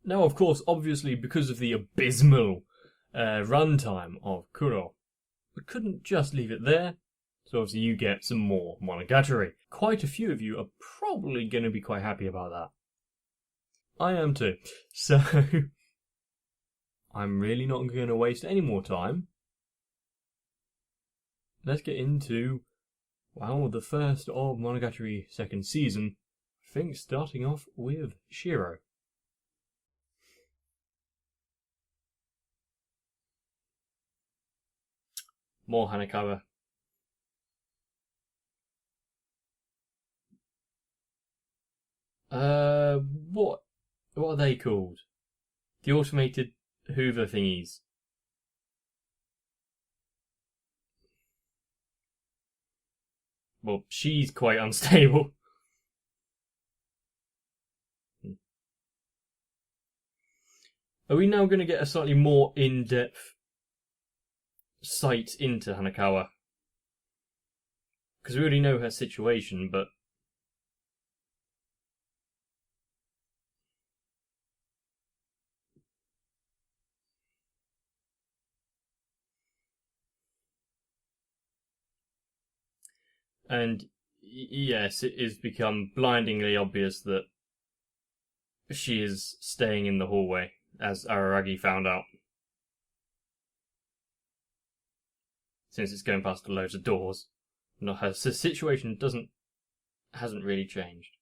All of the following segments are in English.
Now, of course, obviously, because of the abysmal runtime of Kuro, we couldn't just leave it there. So obviously you get some more Monogatari. Quite a few of you are probably going to be quite happy about that. I am too. So I'm really not going to waste any more time. Let's get into, well, the first of Monogatari second season. I think starting off with Shiro. More Hanekawa. What are they called? The automated Hoover thingies. Well, she's quite unstable. Are we now going to get a slightly more in-depth sight into Hanekawa? Because we already know her situation, but... And yes, it has become blindingly obvious that she is staying in the hallway, as Araragi found out. Since it's going past loads of doors. Not her situation hasn't really changed.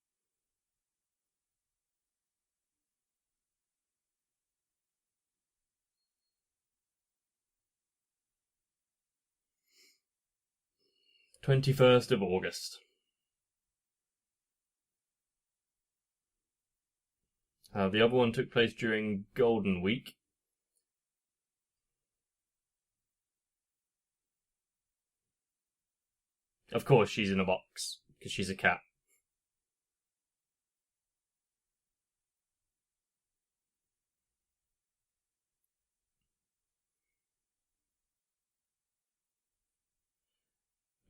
August 21st. The other one took place during Golden Week. Of course, she's in a box, because she's a cat.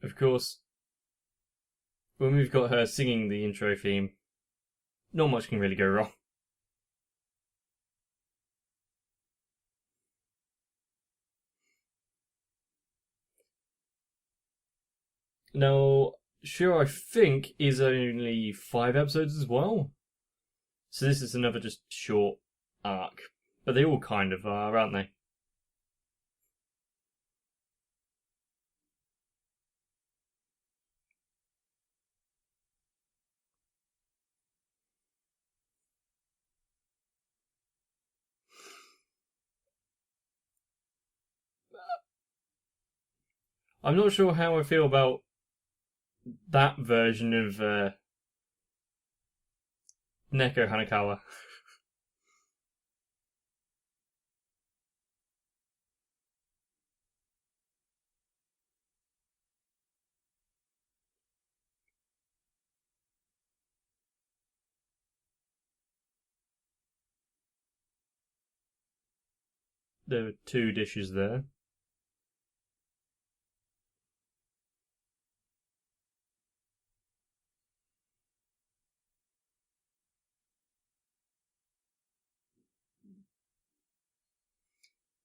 Of course, when we've got her singing the intro theme, not much can really go wrong. Now, Shiro, I think, is only 5 episodes as well. So this is another just short arc. But they all kind of are, aren't they? I'm not sure how I feel about that version of Neko Hanekawa. There are 2 dishes there.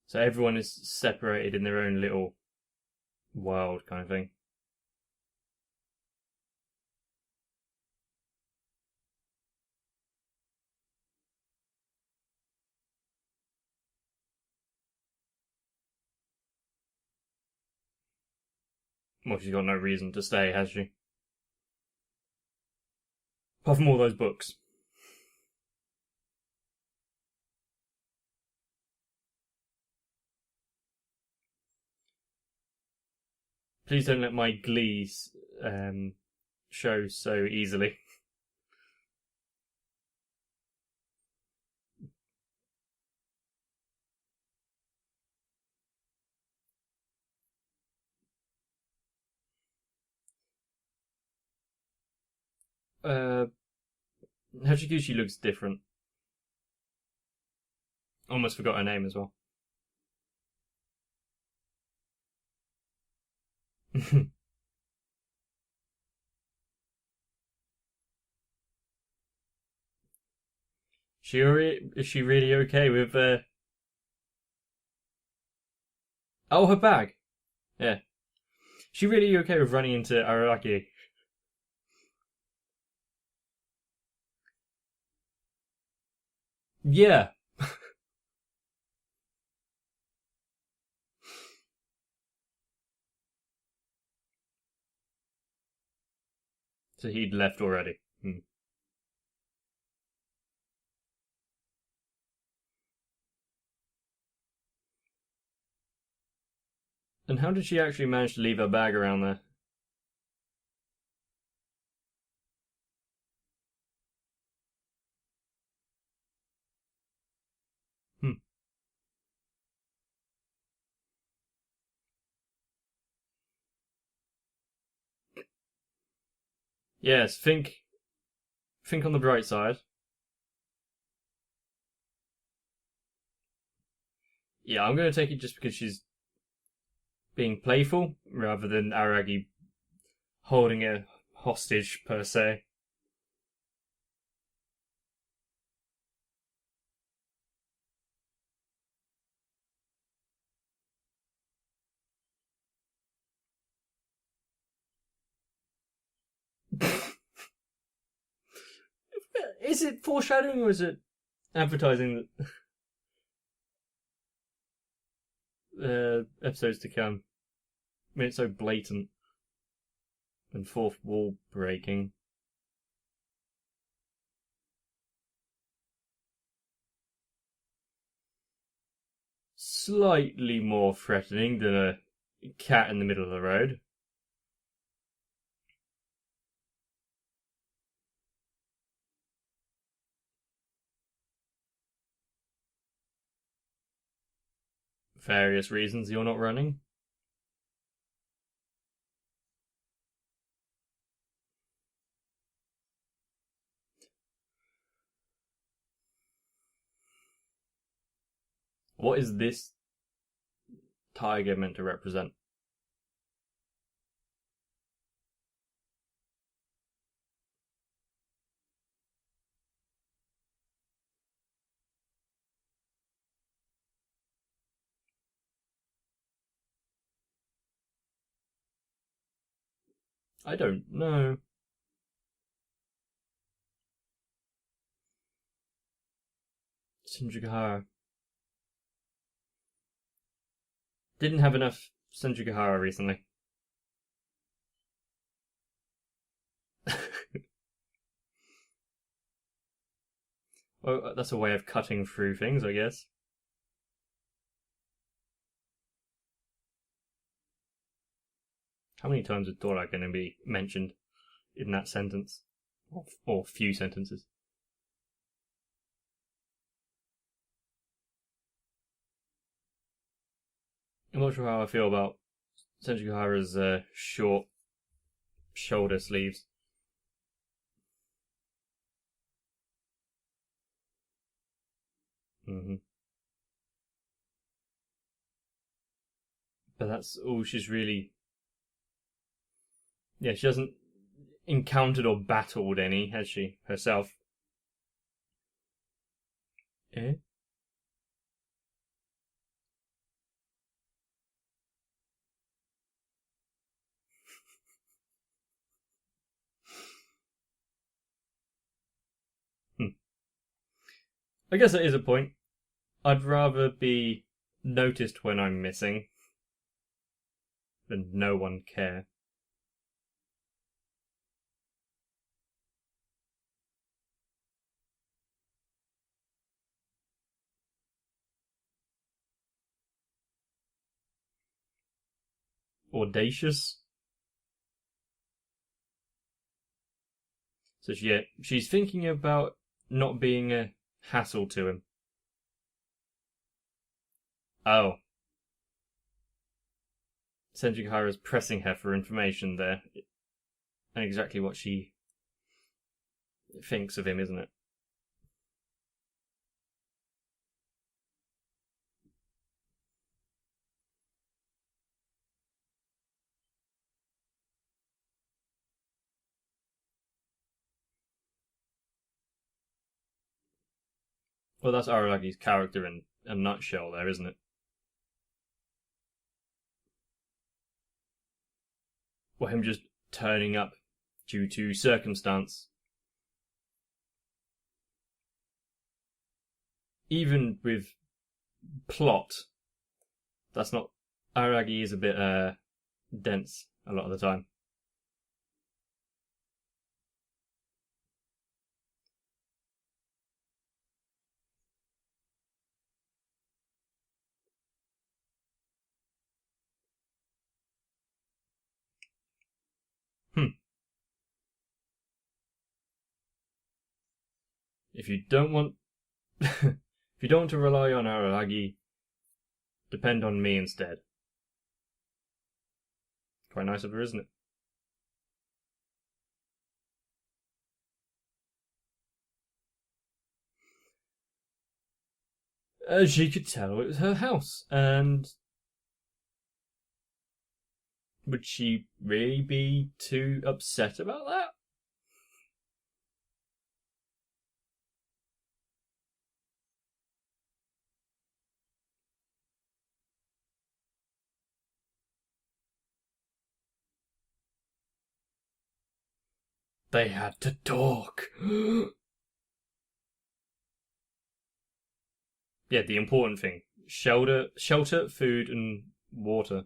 So everyone is separated in their own little world kind of thing. Well, she's got no reason to stay, has she? Apart from all those books. Please don't let my glee show so easily. Hachiguchi looks different. Almost forgot her name as well. Is she really okay with Oh, her bag. Yeah. She really okay with running into Araki? Yeah. So he'd left already. Hmm. And how did she actually manage to leave her bag around there? Hmm. Yes, think on the bright side. Yeah, I'm going to take it just because she's being playful rather than Aragi holding a hostage per se. Is it foreshadowing or is it advertising episodes to come? I mean, it's so blatant and fourth wall breaking. Slightly more threatening than a cat in the middle of the road. Various reasons you're not running. What is this tiger meant to represent? I don't know. Shinjigahara. Didn't have enough Shinjigahara recently. Well, that's a way of cutting through things, I guess. How many times is Dora going to be mentioned in that sentence? Or few sentences? I'm not sure how I feel about Shinjigahara's short shoulder sleeves. Hmm. But that's all she's really. Yeah, she hasn't encountered or battled any, has she, herself? Eh? Hmm. I guess that is a point. I'd rather be noticed when I'm missing than no one care. Audacious. So she's thinking about not being a hassle to him. Oh, Senjikahara's pressing her for information there. And exactly what she thinks of him, isn't it? Well, that's Araragi's character in a nutshell there, isn't it? Or him just turning up due to circumstance. Even with plot, that's not... Araragi is a bit dense a lot of the time. If you don't want... if you don't want to rely on Araragi, depend on me instead. Quite nice of her, isn't it? She could tell it was her house, and would she really be too upset about that? They had to talk. Yeah, the important thing. Shelter, food, and water.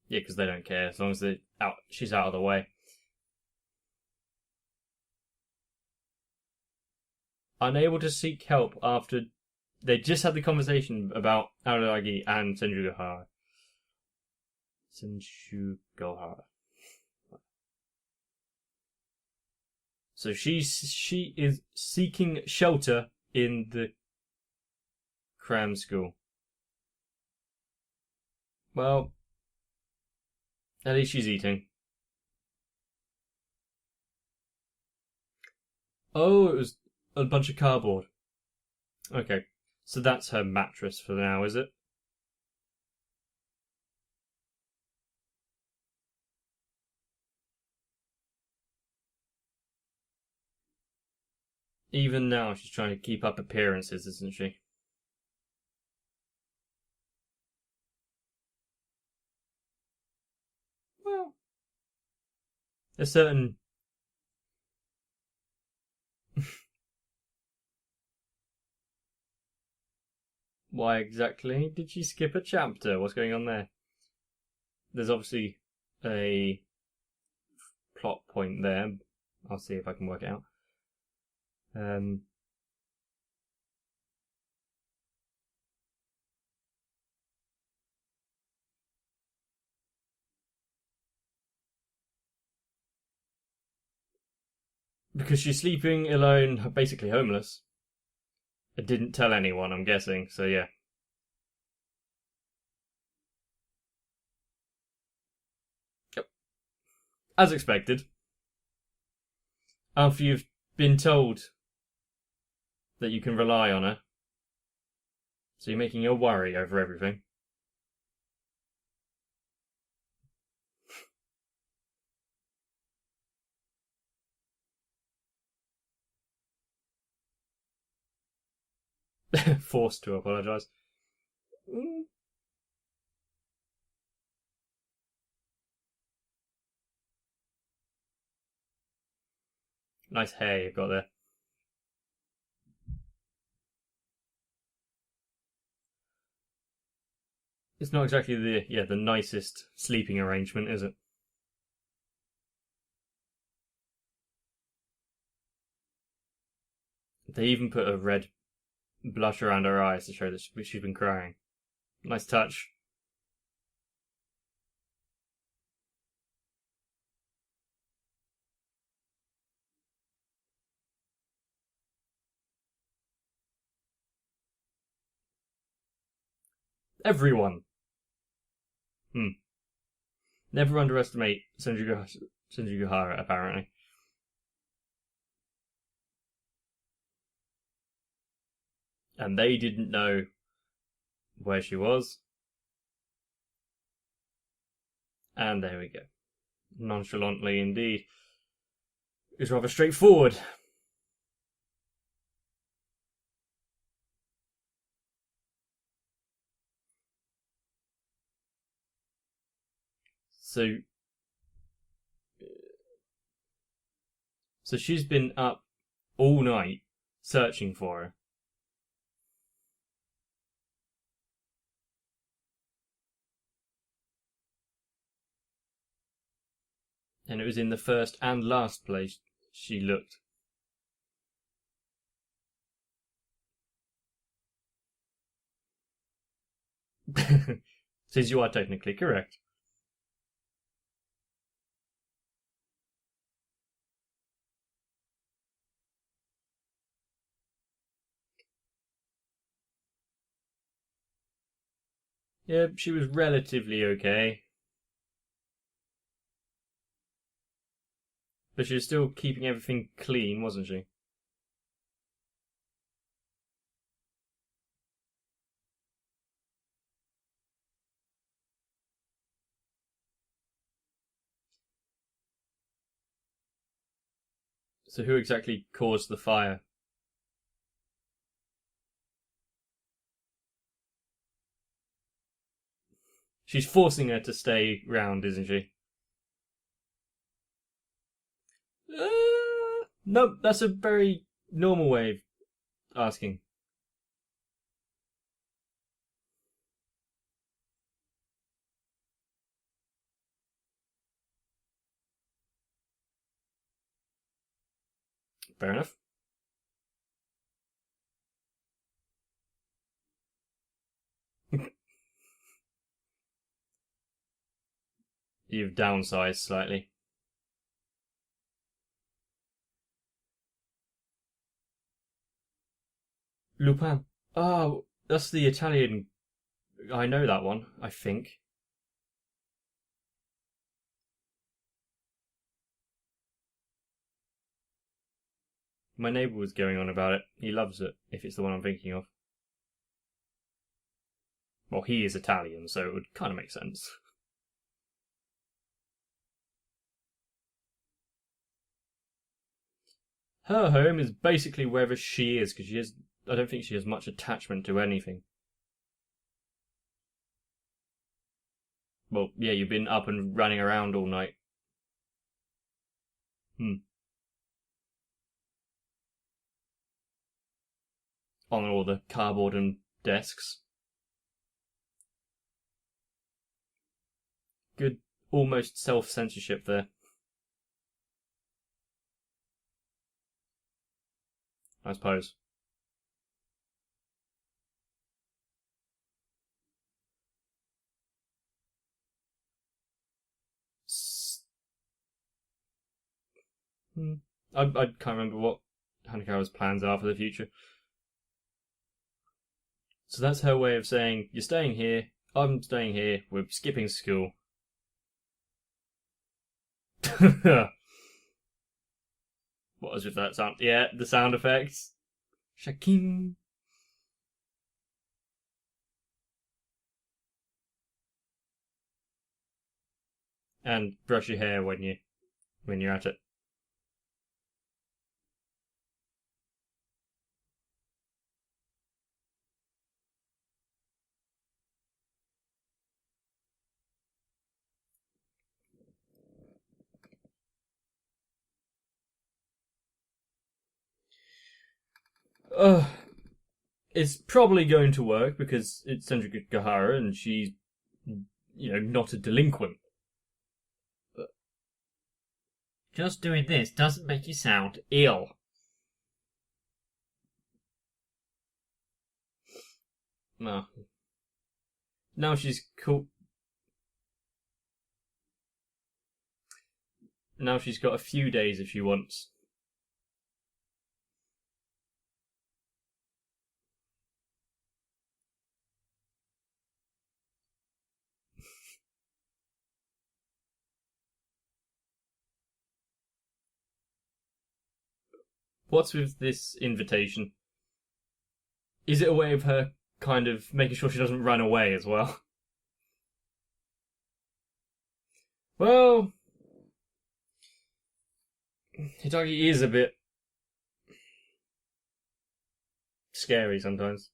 Yeah, because they don't care as long as she's out of the way. Unable to seek help after they just had the conversation about Araragi and Senjugohara. So she is seeking shelter in the cram school. Well, at least she's eating. Oh, it was a bunch of cardboard. Okay, so that's her mattress for now, is it? Even now, she's trying to keep up appearances, isn't she? Well, a certain... Why exactly did she skip a chapter? What's going on there? There's obviously a plot point there. I'll see if I can work it out. Because she's sleeping alone, basically homeless. It didn't tell anyone, I'm guessing, so yeah. Yep. As expected. After you've been told that you can rely on her, so you're making a worry over everything. Forced to apologise. Nice hair you've got there. It's not exactly the nicest sleeping arrangement, is it? They even put a red blush around her eyes to show that she's been crying. Nice touch. Everyone. Never underestimate Senjugohara, apparently. And they didn't know where she was. And there we go. Nonchalantly indeed. is rather straightforward. So she's been up all night searching for her. And it was in the first and last place she looked. Since you are technically correct. Yeah, she was relatively okay. But she was still keeping everything clean, wasn't she? So who exactly caused the fire? She's forcing her to stay round, isn't she? No, that's a very normal way of asking. Fair enough. You've downsized slightly. Lupin. Oh, that's the Italian. I know that one, I think. My neighbour was going on about it. He loves it, if it's the one I'm thinking of. Well, he is Italian, so it would kind of make sense. Her home is basically wherever she is, because I don't think she has much attachment to anything. Well, yeah, you've been up and running around all night. On all the cardboard and desks. Good, almost self-censorship there. I suppose. I can't remember what Hanakawa's plans are for the future. So that's her way of saying, you're staying here, I'm staying here, we're skipping school. What was with that sound? Yeah, the sound effects. Shaking. And brush your hair when you're at it. It's probably going to work because it's Senju Gahara and she's, not a delinquent. But just doing this doesn't make you sound ill. No. Now she's cool. Now she's got a few days if she wants. What's with this invitation? Is it a way of her kind of making sure she doesn't run away as well? Well, Hitagi is a bit scary sometimes.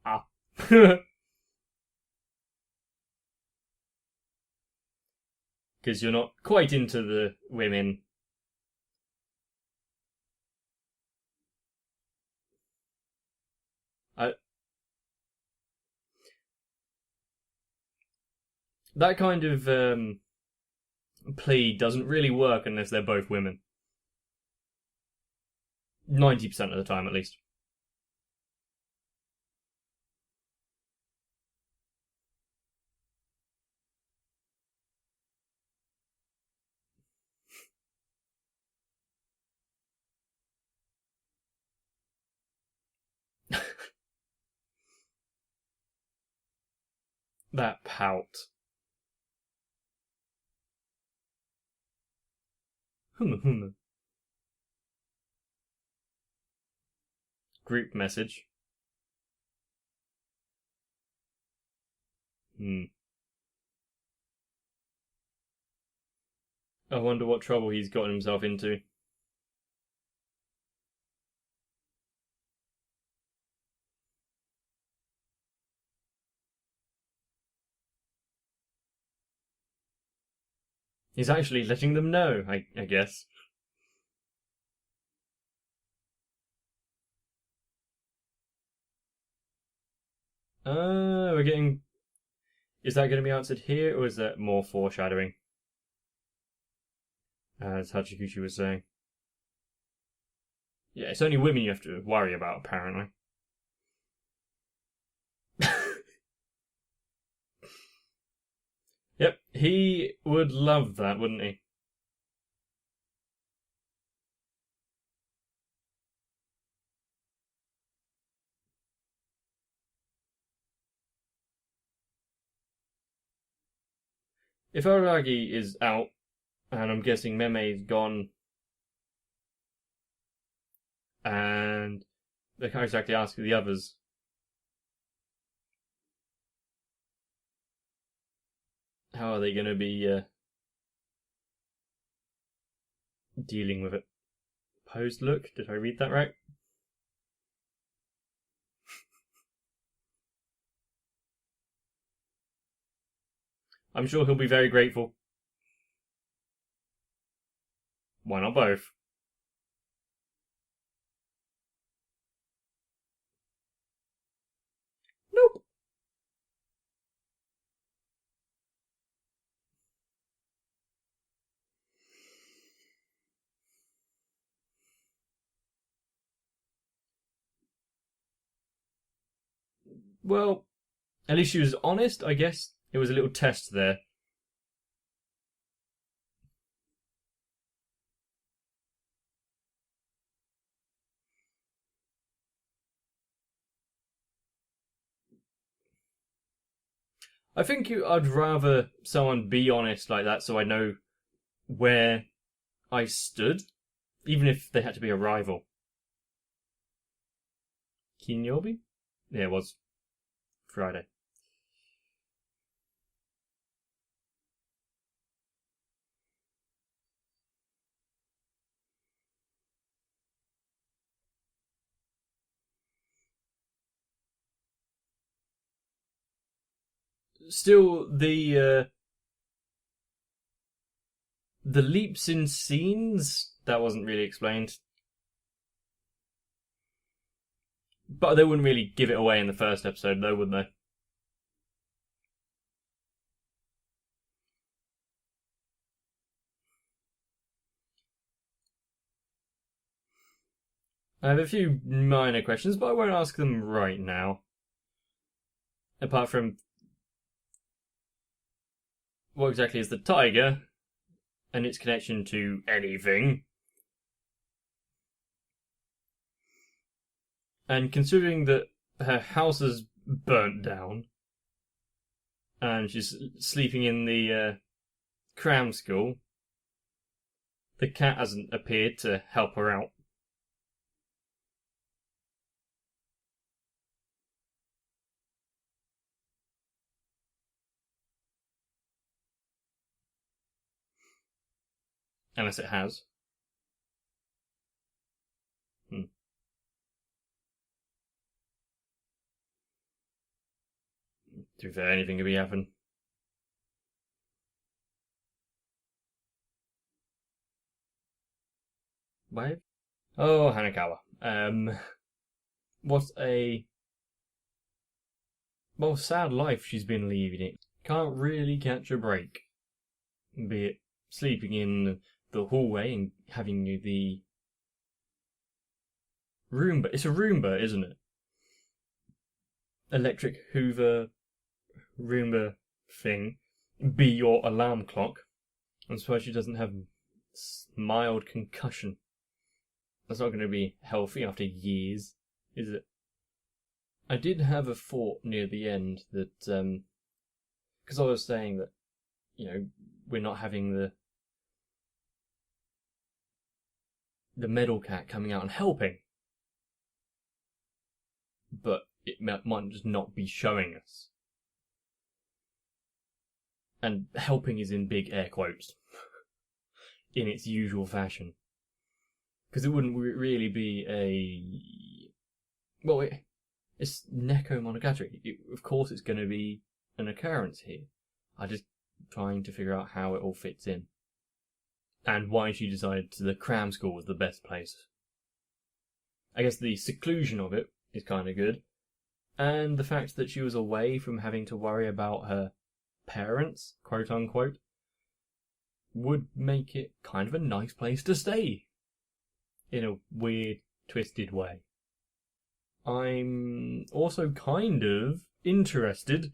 Ah. Because you're not quite into the women. I, that kind of plea doesn't really work unless they're both women. 90% of the time, at least. That pout. Group message. I wonder what trouble he's gotten himself into. He's actually letting them know, I guess. We're getting... Is that going to be answered here, or is that more foreshadowing? As Hachiguchi was saying. Yeah, it's only women you have to worry about, apparently. Yep, he would love that, wouldn't he? If Aragi is out, and I'm guessing Meme's gone, and they can't exactly ask the others. How are they going to be dealing with it? Posed look? Did I read that right? I'm sure he'll be very grateful. Why not both? Nope. Well, at least she was honest, I guess. It was a little test there. I think I'd rather someone be honest like that so I know where I stood, even if they had to be a rival. Kinyobi? Yeah, it was Friday. Still, the leaps in scenes that wasn't really explained, but they wouldn't really give it away in the first episode, though, would they? I have a few minor questions, but I won't ask them right now. Apart from, what exactly is the tiger and its connection to anything? And considering that her house is burnt down and she's sleeping in the cram school, the cat hasn't appeared to help her out. Unless it has. To be fair, anything could be happen. Wave? Oh, Hanakawa. What a sad life she's been leading. It can't really catch a break. Be it sleeping in the hallway and having the Roomba. It's a Roomba, isn't it? Electric Hoover Roomba thing be your alarm clock. I'm surprised she doesn't have mild concussion. That's not going to be healthy after years, is it? I did have a thought near the end that, because I was saying that, we're not having the Medal Cat coming out and helping, but it might just not be showing us. And helping is in big air quotes, in its usual fashion. Because it wouldn't really be it's Nekomonogatari. Of course it's going to be an occurrence here. I'm just trying to figure out how it all fits in. And why she decided the cram school was the best place. I guess the seclusion of it is kind of good. And the fact that she was away from having to worry about her parents, quote unquote, would make it kind of a nice place to stay. In a weird, twisted way. I'm also kind of interested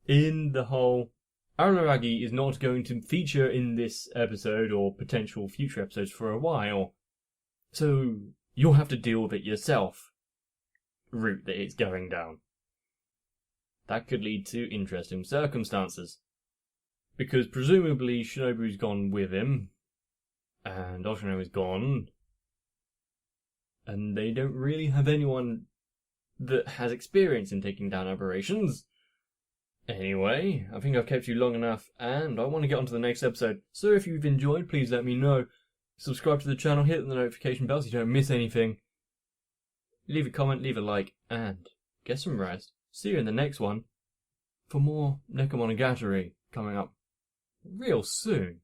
in the whole Araragi is not going to feature in this episode or potential future episodes for a while. So you'll have to deal with it yourself route that it's going down. That could lead to interesting circumstances. Because presumably Shinobu's gone with him, and Oshino is gone, and they don't really have anyone that has experience in taking down aberrations. Anyway, I think I've kept you long enough, and I want to get on to the next episode. So if you've enjoyed, please let me know. Subscribe to the channel, hit the notification bell so you don't miss anything. Leave a comment, leave a like, and get some rest. See you in the next one for more Nekomonogatari coming up real soon.